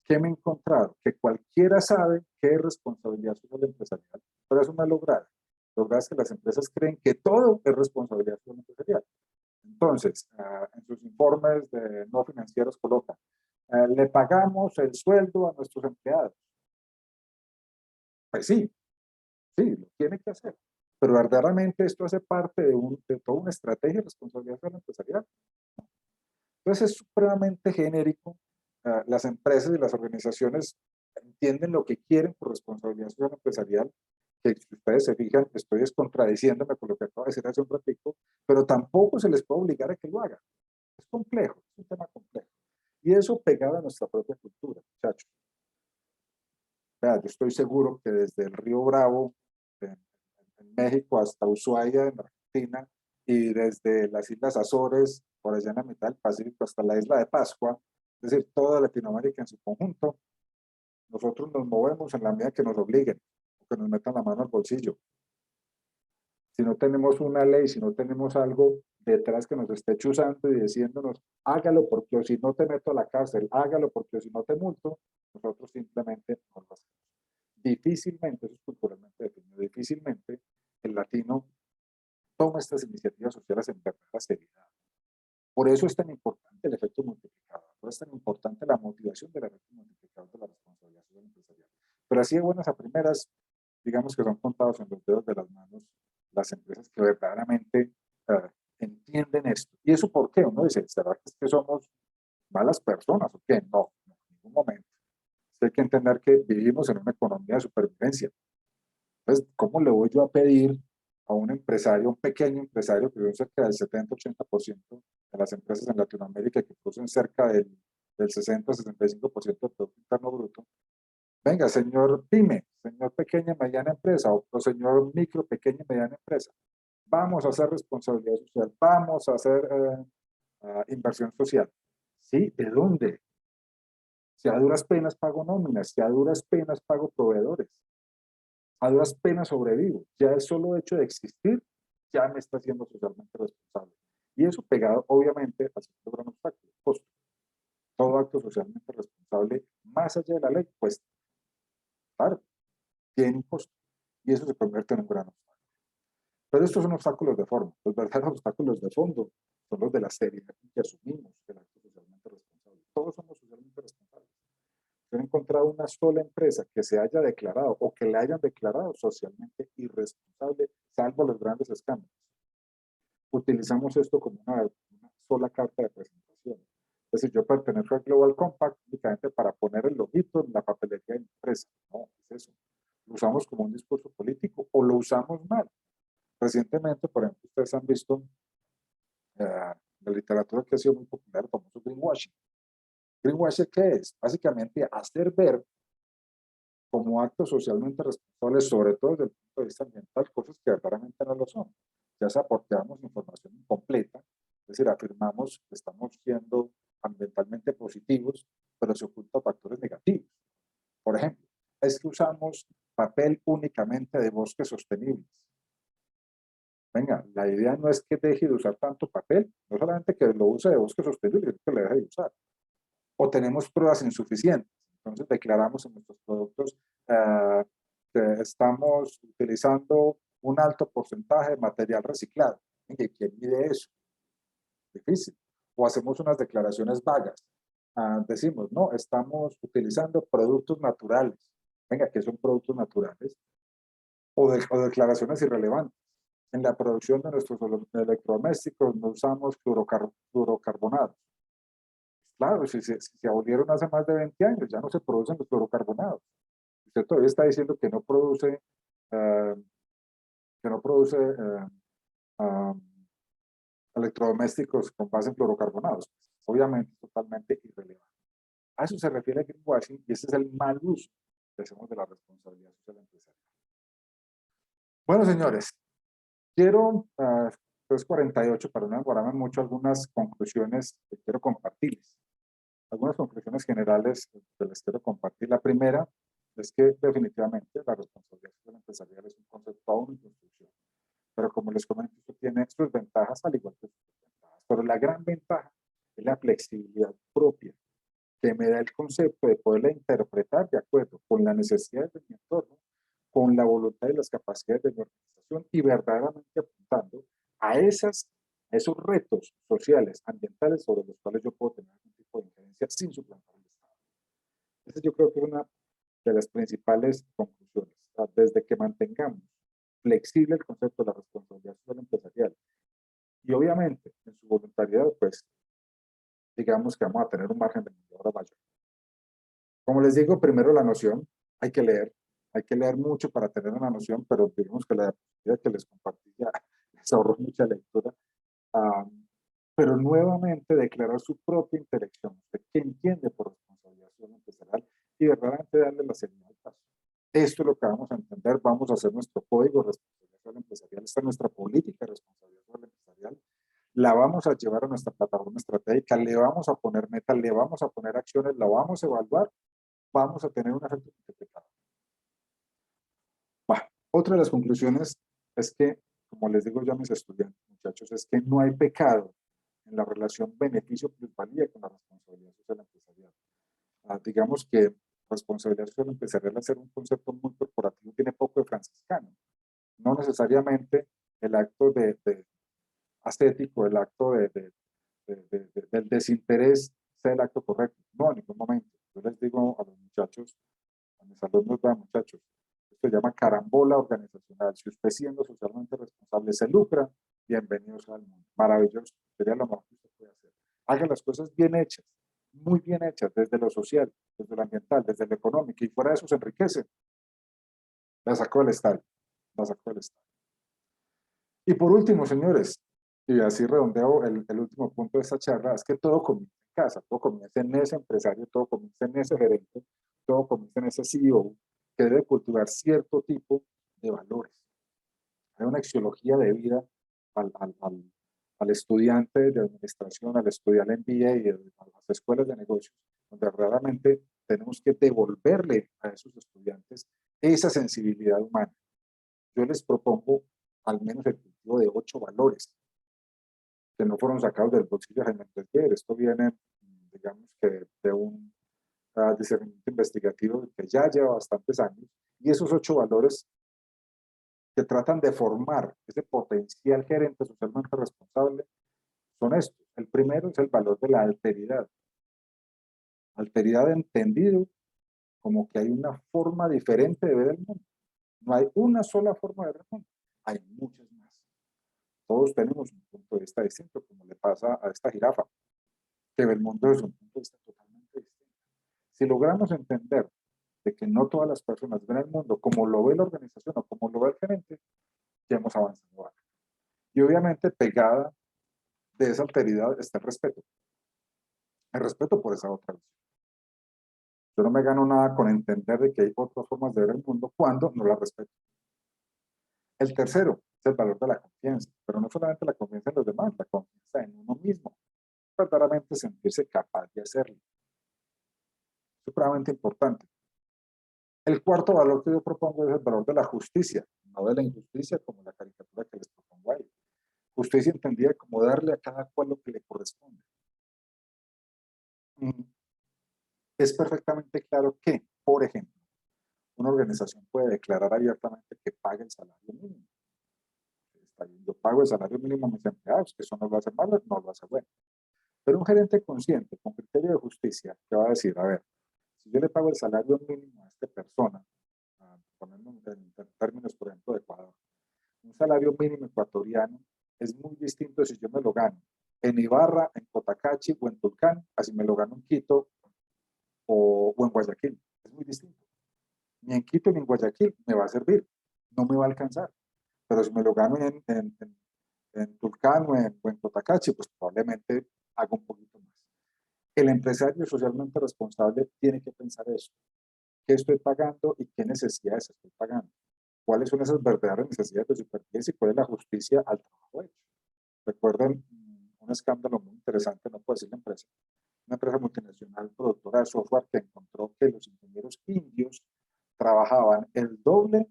¿Qué me he encontrado? Que cualquiera sabe qué es responsabilidad social empresarial, pero eso no es lograr. Lograr es que las empresas creen que todo es responsabilidad social empresarial. Entonces, en sus informes de no financieros colocan, le pagamos el sueldo a nuestros empleados. Pues sí, lo tiene que hacer. Pero verdaderamente esto hace parte de toda una estrategia de responsabilidad social empresarial. Entonces es supremamente genérico. Las empresas y las organizaciones entienden lo que quieren por responsabilidad social empresarial, que si ustedes se fijan, estoy contradiciéndome con lo que acabo de decir hace un ratito, pero tampoco se les puede obligar a que lo hagan. Es complejo, es un tema complejo. Y eso pegado a nuestra propia cultura, muchachos. Yo estoy seguro que desde el Río Bravo, en México, hasta Ushuaia, en Argentina, y desde las Islas Azores, por allá en la mitad del Pacífico, hasta la isla de Pascua, es decir, toda Latinoamérica en su conjunto, nosotros nos movemos en la medida que nos obliguen, o que nos metan la mano al bolsillo. Si no tenemos una ley, si no tenemos algo detrás que nos esté chuzando y diciéndonos, hágalo porque o si no te meto a la cárcel, hágalo porque o si no te multo, nosotros simplemente no lo hacemos. Difícilmente, eso es culturalmente definido, difícilmente el latino toma estas iniciativas sociales en verdadera seriedad. Por eso es tan importante el efecto multiplicador, por eso es tan importante la motivación del efecto multiplicador de la responsabilidad social empresarial. Pero así de buenas a primeras, digamos que son contados en los dedos de las manos las empresas que verdaderamente entienden esto. ¿Y eso por qué? Uno dice, ¿será que somos malas personas o qué? No, en ningún momento. Hay que entender que vivimos en una economía de supervivencia. Entonces, ¿cómo le voy yo a pedir a un empresario, un pequeño empresario, que son cerca del 70-80% de las empresas en Latinoamérica que producen cerca del 60-65% del Producto Interno Bruto? Venga, señor PYME, señor pequeña y mediana empresa, o señor micro, pequeña y mediana empresa, vamos a hacer responsabilidad social, vamos a hacer inversión social. ¿Sí? ¿De dónde? Si a duras penas pago nóminas, si a duras penas pago proveedores, a duras penas sobrevivo. Ya el solo hecho de existir ya me está haciendo socialmente responsable. Y eso pegado, obviamente, al segundo gran obstáculo, costo. Todo acto socialmente responsable, más allá de la ley, pues, claro, tiene un costo. Y eso se convierte en un gran obstáculo. Pero estos son obstáculos de forma. Los verdaderos obstáculos de fondo son los de la seriedad que asumimos del acto socialmente responsable. encontrado una sola empresa que se haya declarado o que le hayan declarado socialmente irresponsable, salvo los grandes escándalos. Utilizamos esto como una sola carta de presentación. Es decir, yo pertenezco al Global Compact únicamente para poner el logito en la papelería de la empresa. No, es eso. Lo usamos como un discurso político o lo usamos mal. Recientemente, por ejemplo, ustedes han visto la literatura que ha sido muy popular, el famoso greenwashing. ¿Greenwashing qué es? Básicamente hacer ver como actos socialmente responsables, sobre todo desde el punto de vista ambiental, cosas que verdaderamente no lo son. Ya sea porque damos información incompleta, es decir, afirmamos que estamos siendo ambientalmente positivos, pero se ocultan factores negativos. Por ejemplo, es que usamos papel únicamente de bosques sostenibles. Venga, la idea no es que deje de usar tanto papel, no solamente que lo use de bosques sostenibles, es que le deje de usar. O tenemos pruebas insuficientes. Entonces declaramos en nuestros productos que estamos utilizando un alto porcentaje de material reciclado. ¿Y quién mide eso? Difícil. O hacemos unas declaraciones vagas. Decimos, no, estamos utilizando productos naturales. Venga, ¿qué son productos naturales? O declaraciones irrelevantes. En la producción de nuestros electrodomésticos no usamos fluorocarbonados. Claro, si se abolieron hace más de 20 años, ya no se producen los fluorocarbonados. Usted todavía está diciendo que no produce, eh, que no produce electrodomésticos con base en fluorocarbonados. Obviamente, totalmente irrelevante. A eso se refiere el greenwashing y ese es el mal uso que hacemos de la responsabilidad social empresarial. Bueno, señores, quiero, 3:48, para no demorarme mucho, algunas conclusiones que quiero compartirles. Algunas conclusiones generales que les quiero compartir. La primera es que definitivamente la responsabilidad social empresarial es un concepto aún en construcción. Pero como les comento, esto tiene sus ventajas al igual que sus desventajas. Pero la gran ventaja es la flexibilidad propia que me da el concepto de poderla interpretar de acuerdo con las necesidades de mi entorno, con la voluntad y las capacidades de mi organización y verdaderamente apuntando a esos retos sociales, ambientales sobre los cuales yo puedo tener algún tipo de injerencia sin suplantar el Estado. Esa yo creo que es una de las principales conclusiones. O sea, desde que mantengamos flexible el concepto de la responsabilidad social empresarial y obviamente en su voluntariedad, pues digamos que vamos a tener un margen de maniobra mayor. Como les digo, primero la noción, hay que leer mucho para tener una noción, pero digamos que la idea que les compartí ya les ahorró mucha lectura. Pero nuevamente declarar su propia intelección, usted qué entiende por responsabilidad social empresarial y verdaderamente darle la señal al paso. Esto es lo que vamos a entender, vamos a hacer nuestro código de responsabilidad social empresarial, esta es nuestra política de responsabilidad social empresarial, la vamos a llevar a nuestra plataforma estratégica, le vamos a poner metas, le vamos a poner acciones, la vamos a evaluar, vamos a tener un efecto multiplicador. Bueno, otra de las conclusiones es que, como les digo yo a mis estudiantes, muchachos, es que no hay pecado en la relación beneficio-plusvalía con la responsabilidad social empresarial. Digamos que responsabilidad social empresarial, al ser un concepto muy corporativo, tiene poco de franciscano. No necesariamente el acto de ascético, el acto del desinterés sea el acto correcto. No, en ningún momento. Yo les digo a los muchachos, a mis alumnos, muchachos, esto se llama carambola organizacional. Si usted siendo socialmente responsable se lucra, bienvenidos al mundo. Maravilloso. Sería lo mejor que usted puede hacer. Haga las cosas bien hechas, muy bien hechas, desde lo social, desde lo ambiental, desde lo económico, y fuera de eso se enriquece. La sacó del estadio. La sacó del estadio. Y por último, señores, y así redondeo el último punto de esta charla, es que todo comienza en casa, todo comienza en ese empresario, todo comienza en ese gerente, todo comienza en ese CEO que debe cultivar cierto tipo de valores. Hay una axiología de vida al estudiante de administración, al estudiar el MBA y a las escuelas de negocios, donde verdaderamente tenemos que devolverle a esos estudiantes esa sensibilidad humana. Yo les propongo al menos el cultivo de 8 valores que no fueron sacados del bolsillo de Jaime Andrés. Esto viene, digamos que de un discernimiento investigativo que ya lleva bastantes años, y esos 8 valores que tratan de formar ese potencial gerente socialmente responsable son estos. El primero es el valor de la alteridad. Alteridad entendido como que hay una forma diferente de ver el mundo. No hay una sola forma de ver el mundo, hay muchas más. Todos tenemos un punto de vista distinto, como le pasa a esta jirafa, que ve el mundo desde un punto de vista totalmente distinto. Si logramos entender de que no todas las personas ven el mundo como lo ve la organización o como lo ve el gerente, ya hemos avanzado algo. Y obviamente pegada de esa alteridad está el respeto por esa otra visión. Yo no me gano nada con entender de que hay otras formas de ver el mundo cuando no la respeto. El tercero es el valor de la confianza, pero no solamente la confianza en los demás, la confianza en uno mismo, verdaderamente sentirse capaz de hacerlo. Supremamente importante. El cuarto valor que yo propongo es el valor de la justicia, no de la injusticia como la caricatura que les propongo ahí. Justicia entendida como darle a cada cual lo que le corresponde. Es perfectamente claro que, por ejemplo, una organización puede declarar abiertamente que paga el salario mínimo. Está bien, yo pago el salario mínimo a mis empleados, que eso no lo hace malo, no lo hace bueno. Pero un gerente consciente, con criterio de justicia, que va a decir, a ver, si yo le pago el salario mínimo a esta persona, poniendo en términos, por ejemplo, de Ecuador, un salario mínimo ecuatoriano es muy distinto si yo me lo gano en Ibarra, en Cotacachi o en Tulcán, así me lo gano en Quito o en Guayaquil. Es muy distinto. Ni en Quito ni en Guayaquil me va a servir, no me va a alcanzar. Pero si me lo gano en Tulcán o en Cotacachi, pues probablemente haga un poquito más. El empresario socialmente responsable tiene que pensar eso. ¿Qué estoy pagando y qué necesidades estoy pagando? ¿Cuáles son esas verdaderas necesidades de supervivencia y cuál es la justicia al trabajo hecho? Recuerden un escándalo muy interesante, no puedo decir la empresa, una empresa multinacional productora de software que encontró que los ingenieros indios trabajaban el doble,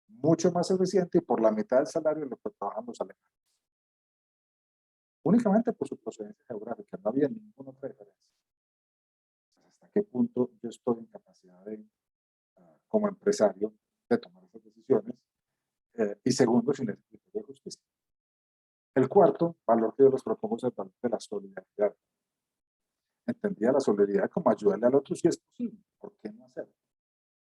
mucho más eficiente y por la mitad del salario de lo que trabajan los alemanes. Únicamente por su procedencia geográfica, no había ninguna otra diferencia. ¿Hasta qué punto yo estoy en capacidad de, como empresario, de tomar esas decisiones? Y segundo, sin el criterio de justicia. El cuarto valor que yo les propongo es el valor de la solidaridad. Entendía la solidaridad como ayudarle al otro si es posible. ¿Por qué no hacerlo?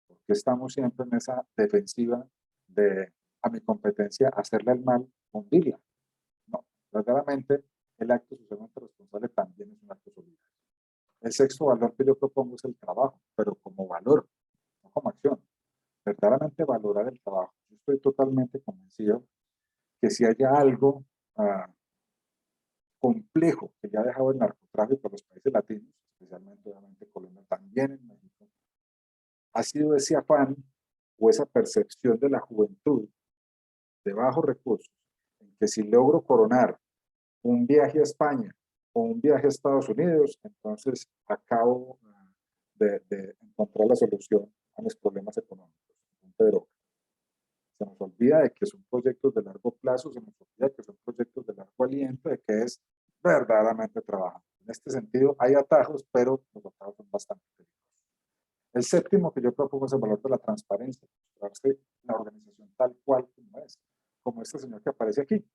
¿Por qué estamos siempre en esa defensiva de a mi competencia hacerle el mal, hundirla? No, verdaderamente el acto socialmente responsable también es un acto solidario. El sexto valor que yo propongo es el trabajo, pero como valor, no como acción. Verdaderamente valorar el trabajo. Yo estoy totalmente convencido que si haya algo complejo que ya ha dejado el narcotráfico en los países latinos, especialmente obviamente Colombia, también en México, ha sido ese afán o esa percepción de la juventud de bajos recursos, en que si logro coronar un viaje a España o un viaje a Estados Unidos, entonces acabo de encontrar la solución a mis problemas económicos. Pero se nos olvida de que son proyectos de largo plazo, se nos olvida que son proyectos de largo aliento, de que es verdaderamente trabajo. En este sentido, hay atajos, pero los atajos son bastante peligrosos. El séptimo que yo propongo es el valor de la transparencia, mostrarse la organización tal cual como este señor que aparece aquí,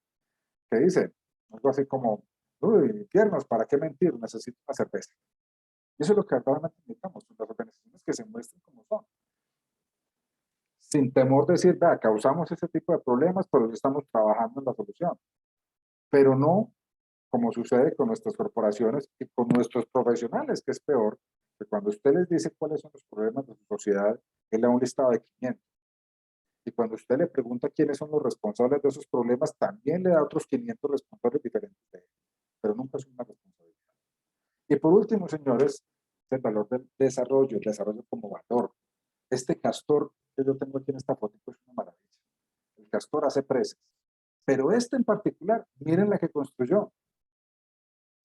que dice algo así como, uy, tiernos, ¿para qué mentir? Necesito una cerveza. Y eso es lo que verdaderamente necesitamos, las organizaciones que se muestren como son. Sin temor de decir, vea, causamos ese tipo de problemas, pero estamos trabajando en la solución. Pero no como sucede con nuestras corporaciones y con nuestros profesionales, que es peor, que cuando usted les dice cuáles son los problemas de su sociedad, él le da un listado de 500. Y cuando usted le pregunta quiénes son los responsables de esos problemas, también le da otros 500 responsables diferentes de él. Pero nunca es una responsabilidad. Y por último, señores, el valor del desarrollo, el desarrollo como valor. Este castor que yo tengo aquí en esta foto es una maravilla. El castor hace presas. Pero este en particular, miren la que construyó.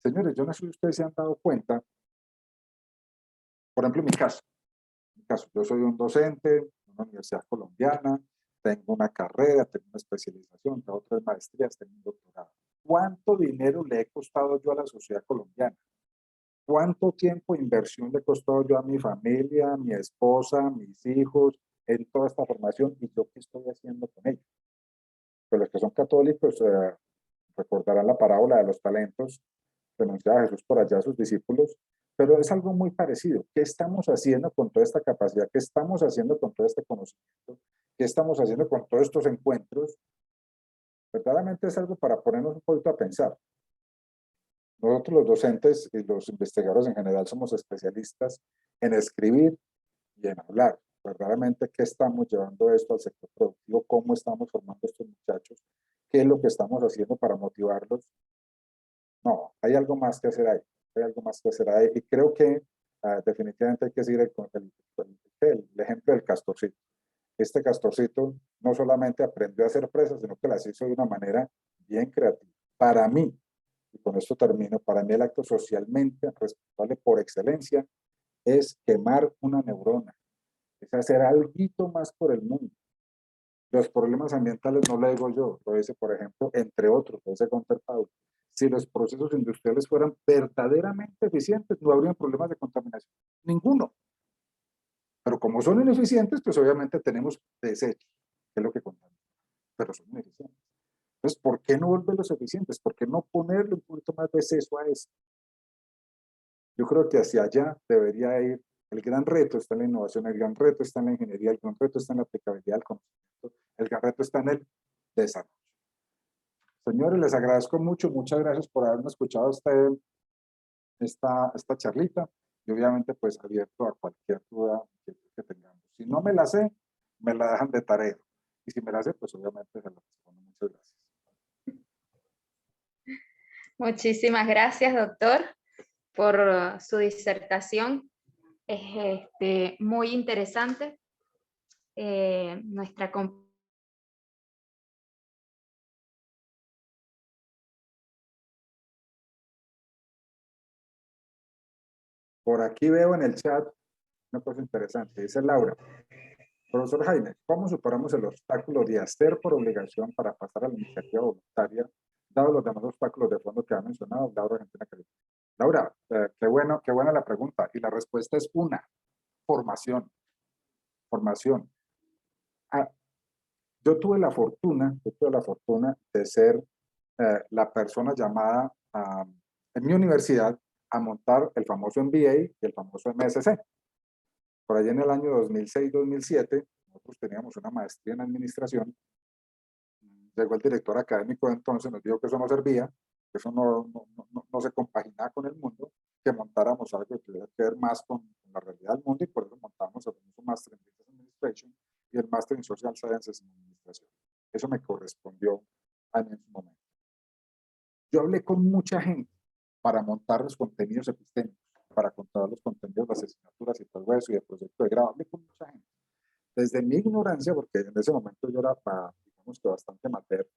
Señores, yo no sé si ustedes se han dado cuenta, por ejemplo, en mi caso, yo soy un docente de una universidad colombiana, tengo una carrera, tengo una especialización, tengo 3 maestrías, tengo un doctorado. ¿Cuánto dinero le he costado yo a la sociedad colombiana? ¿Cuánto tiempo de inversión le costó yo a mi familia, a mi esposa, a mis hijos, en toda esta formación y yo qué estoy haciendo con ellos? Pues los que son católicos recordarán la parábola de los talentos que anunciaba Jesús por allá a sus discípulos, pero es algo muy parecido. ¿Qué estamos haciendo con toda esta capacidad? ¿Qué estamos haciendo con todo este conocimiento? ¿Qué estamos haciendo con todos estos encuentros? Verdaderamente es algo para ponernos un poquito a pensar. Nosotros los docentes y los investigadores en general somos especialistas en escribir y en hablar. Verdaderamente, ¿qué estamos llevando esto al sector productivo? ¿Cómo estamos formando a estos muchachos? ¿Qué es lo que estamos haciendo para motivarlos? No, hay algo más que hacer ahí. Hay algo más que hacer ahí. Y creo que definitivamente hay que seguir el ejemplo del castorcito. Este castorcito no solamente aprendió a hacer presas, sino que las hizo de una manera bien creativa. Para mí, y con esto termino, para mí el acto socialmente responsable por excelencia es quemar una neurona, es hacer algo más por el mundo. Los problemas ambientales no lo digo yo, lo dice, por ejemplo, entre otros, lo dice Gunter Paul. Si los procesos industriales fueran verdaderamente eficientes, no habría problemas de contaminación. Ninguno. Pero como son ineficientes, pues obviamente tenemos desechos, que es lo que contamina. Pero son ineficientes. Entonces, ¿por qué no volverlos eficientes? ¿Por qué no ponerle un poquito más de seso a eso? Yo creo que hacia allá debería ir. El gran reto está en la innovación, el gran reto está en la ingeniería, el gran reto está en la aplicabilidad del conocimiento, el gran reto está en el desarrollo. Señores, les agradezco mucho, muchas gracias por haberme escuchado esta charlita y obviamente pues abierto a cualquier duda que tengamos. Si no me la sé, me la dejan de tarea y si me la sé, pues obviamente se la respondo. Muchas gracias. Muchísimas gracias, doctor, por su disertación. Es muy interesante. Nuestra Por aquí veo en el chat una cosa interesante, dice Laura. Profesor Jaime, ¿cómo superamos el obstáculo de hacer por obligación para pasar a la iniciativa voluntaria, dado los demás obstáculos de fondo que ha mencionado Laura Argentina? Laura, qué buena la pregunta. Y la respuesta es una, formación. Formación. Ah, yo tuve la fortuna de ser la persona llamada en mi universidad a montar el famoso MBA y el famoso MSc. Por allá en el año 2006-2007, nosotros teníamos una maestría en administración. Llegó el director académico de entonces, nos dijo que eso no servía, que eso no se compaginaba con el mundo, que montáramos algo que tuviera que ver más con la realidad del mundo y por eso montamos el famoso Master in Business Administration y el Master in Social Sciences en Administración. Eso me correspondió a mí en su momento. Yo hablé con mucha gente para montar los contenidos epistémicos, para contar los contenidos, las asignaturas y todo eso, y el proyecto de grado. Hablé con mucha gente. Desde mi ignorancia, porque en ese momento yo era, digamos que bastante amateur,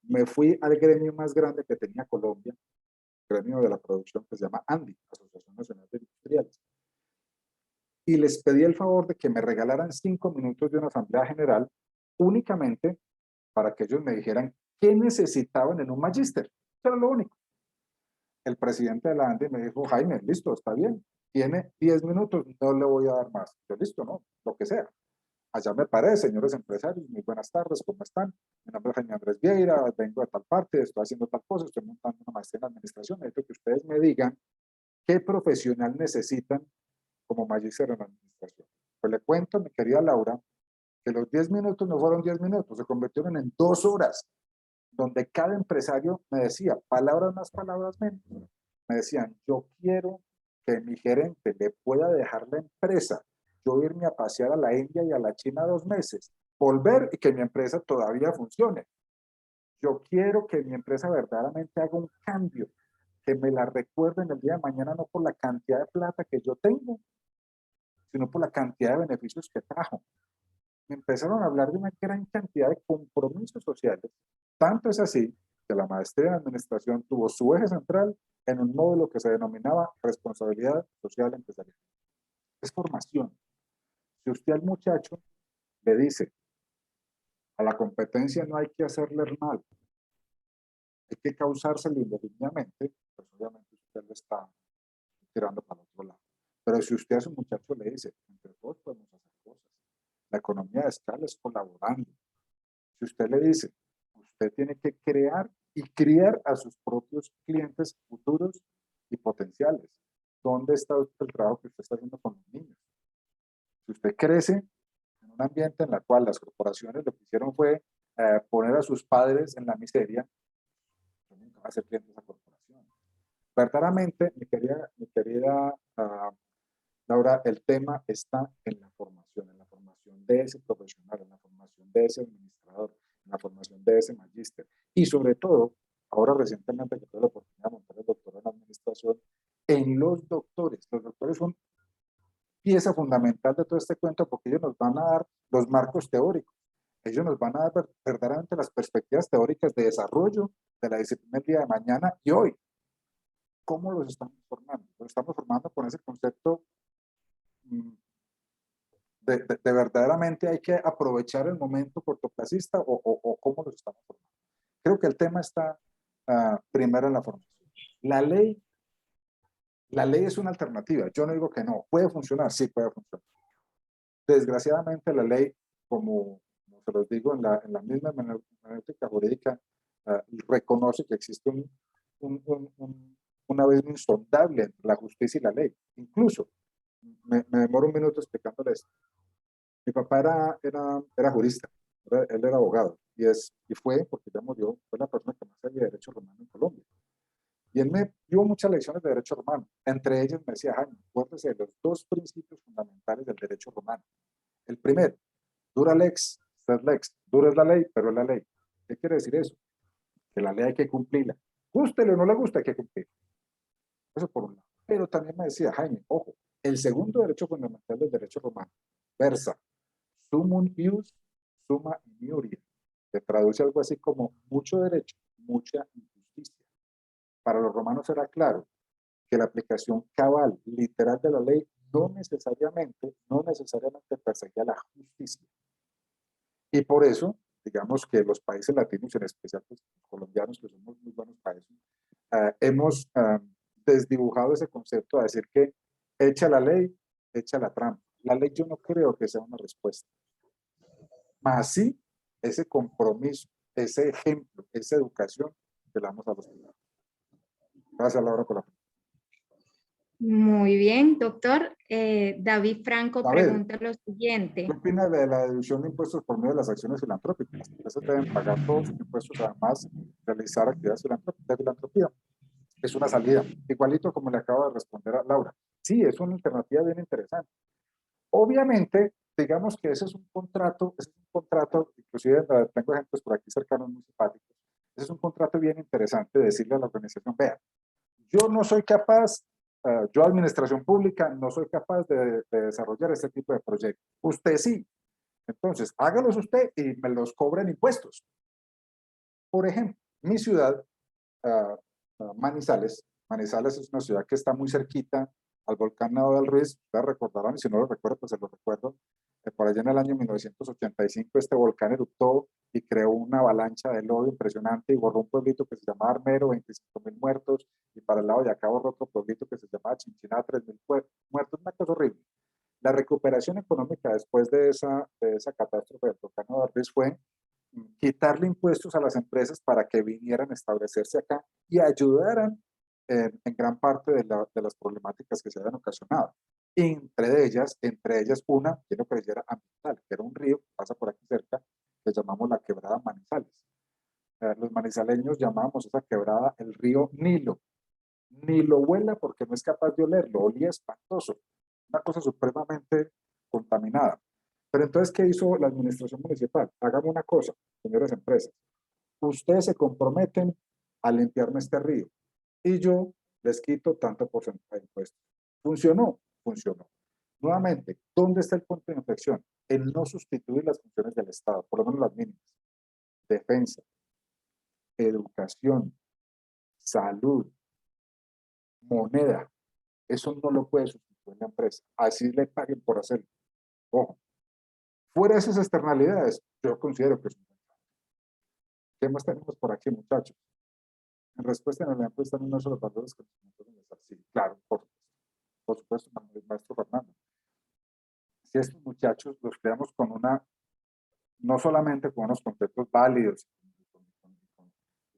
me fui al gremio más grande que tenía Colombia, gremio de la producción que se llama ANDI, Asociación Nacional de Industriales. Y les pedí el favor de que me regalaran 5 minutos de una asamblea general únicamente para que ellos me dijeran qué necesitaban en un magíster. Eso era lo único. El presidente de la ANDI me dijo, Jaime, listo, está bien, tiene 10 minutos, no le voy a dar más. Yo, listo, no, lo que sea. Allá me paré, señores empresarios, muy buenas tardes, ¿cómo están? Mi nombre es Jaime Andrés Vieira, vengo de tal parte, estoy haciendo tal cosa, estoy montando una maestría en administración. Necesito que ustedes me digan qué profesional necesitan como magíster en administración. Pues le cuento, mi querida Laura, que los 10 minutos no fueron 10 minutos, se convirtieron en 2 horas, donde cada empresario me decía, palabras más, palabras menos. Me decían, yo quiero que mi gerente le pueda dejar la empresa, yo irme a pasear a la India y a la China 2 meses, volver y que mi empresa todavía funcione. Yo quiero que mi empresa verdaderamente haga un cambio, que me la recuerden el día de mañana, no por la cantidad de plata que yo tengo, sino por la cantidad de beneficios que trajo. Me empezaron a hablar de una gran cantidad de compromisos sociales. Tanto es así que la maestría en administración tuvo su eje central en un módulo que se denominaba responsabilidad social empresarial. Es formación. Si usted al muchacho le dice, a la competencia no hay que hacerle mal, hay que causárselo indefinidamente, pues obviamente usted lo está tirando para el otro lado. Pero si usted a su muchacho le dice, entre todos podemos hacer cosas, la economía de escala es colaborando. Si usted le dice, usted tiene que crear y criar a sus propios clientes futuros y potenciales. ¿dónde está el trabajo que usted está haciendo con los niños? Si usted crece en un ambiente en el cual las corporaciones lo que hicieron fue poner a sus padres en la miseria, pues nunca va a ser cliente de esa corporación. Verdaderamente, mi querida Laura, el tema está en la formación de ese profesional, en la formación de ese administrador, en la formación de ese magíster. Y sobre todo, ahora recientemente que tuve la oportunidad de montar el doctorado en administración, en los doctores. Los doctores son pieza fundamental de todo este cuento porque ellos nos van a dar los marcos teóricos. Ellos nos van a dar verdaderamente las perspectivas teóricas de desarrollo de la disciplina el día de mañana y hoy. ¿Cómo los estamos formando? Los estamos formando con ese concepto de verdaderamente hay que aprovechar el momento cortoplacista o cómo los estamos formando. Creo que el tema está primero en la formación. La ley es una alternativa. Yo no digo que no. ¿Puede funcionar? Sí, puede funcionar. Desgraciadamente la ley, como se los digo, en la misma hermenéutica jurídica, reconoce que existe un abismo insondable entre la justicia y la ley. Incluso, me demoro un minuto explicándoles. Mi papá era jurista, él era abogado, y fue, porque ya murió, fue la persona que más sabía de derecho romano en Colombia. Y él me dio muchas lecciones de derecho romano. Entre ellas me decía, Jaime, acuérdese de los dos principios fundamentales del derecho romano. El primero, dura lex, sed lex. Dura es la ley, pero es la ley. ¿Qué quiere decir eso? Que la ley hay que cumplirla. Gústele o no le gusta, hay que cumplir. Eso por un lado. Pero también me decía, Jaime, ojo, el segundo derecho fundamental del derecho romano versa sumum ius, summa iniuria, que traduce algo así como mucho derecho, mucha injusticia. Para los romanos era claro que la aplicación cabal, literal de la ley, no necesariamente perseguía la justicia. Y por eso, digamos que los países latinos, en especial pues, los colombianos, que somos muy buenos para eso, hemos desdibujado ese concepto a decir que echa la ley, echa la trampa. La ley yo no creo que sea una respuesta. Más sí, ese compromiso, ese ejemplo, esa educación que le damos a los ciudadanos. Gracias, Laura, por la pregunta. Muy bien, doctor. David Franco A ver, pregunta lo ¿qué siguiente. opina de la deducción de impuestos por medio de las acciones filantrópicas? Las empresas deben pagar todos sus impuestos, además realizar actividades de filantropía. Es una salida, igualito como le acabo de responder a Laura. Sí, es una alternativa bien interesante. Obviamente, digamos que ese es un contrato, inclusive tengo ejemplos por aquí cercanos muy simpáticos, ese es un contrato bien interesante de decirle a la organización, vea, yo no soy capaz, yo administración pública, no soy capaz de desarrollar este tipo de proyectos. Usted sí. Entonces, hágalos usted y me los cobren impuestos. Por ejemplo, mi ciudad, Manizales. Manizales es una ciudad que está muy cerquita al volcán Nevado del Ruiz. Ustedes recordarán, y si no lo recuerdo, pues se lo recuerdo. Por allá en el año 1985 este volcán eruptó y creó una avalancha de lodo impresionante y borró un pueblito que se llamaba Armero, 25.000 muertos, y para el lado de acá borró otro pueblito que se llamaba Chinchiná, 3.000 muertos, una cosa horrible. La recuperación económica después de esa catástrofe del volcán Nevado del Ruiz fue quitarle impuestos a las empresas para que vinieran a establecerse acá y ayudaran en gran parte de las problemáticas que se habían ocasionado. Entre ellas una, que no creyera ambiental, que era un río que pasa por aquí cerca, que llamamos la quebrada Manizales. Los manizaleños llamamos esa quebrada el río Nilo. Ni lo huela porque no es capaz de olerlo, olía espantoso, una cosa supremamente contaminada. Pero entonces, ¿qué hizo la administración municipal? Hagamos una cosa, señoras empresas. Ustedes se comprometen a limpiarme este río y yo les quito tanto porcentaje de impuestos. ¿Funcionó? Funcionó. Nuevamente, ¿dónde está el punto de inflexión? En no sustituir las funciones del Estado, por lo menos las mínimas. Defensa, educación, salud, moneda. Eso no lo puede sustituir la empresa. Así le paguen por hacerlo. Ojo. Fuera de esas externalidades, yo considero que es un buen plan. ¿Qué más tenemos por aquí, muchachos? En respuesta a la encuesta, no son los valores que nos pueden estar. Sí, claro, por supuesto, maestro Fernando. Si estos muchachos los creamos con no solamente con unos conceptos válidos,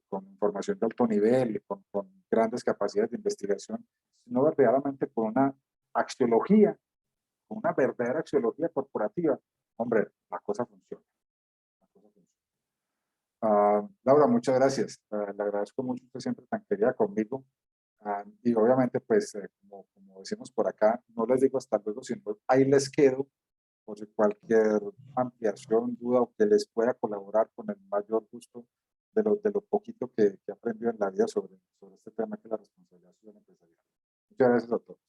con información de alto nivel, con grandes capacidades de investigación, sino verdaderamente con una axiología, con una verdadera axiología corporativa, hombre, la cosa funciona. La cosa funciona. Laura, muchas gracias. Le agradezco mucho, usted siempre tan querida conmigo. Y obviamente, pues, como decimos por acá, no les digo hasta luego, sino ahí les quedo por si cualquier ampliación, duda o que les pueda colaborar con el mayor gusto de lo poquito que he aprendido en la vida sobre este tema que es la responsabilidad social empresarial. Muchas gracias a todos.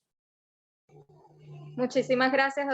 Muchísimas gracias.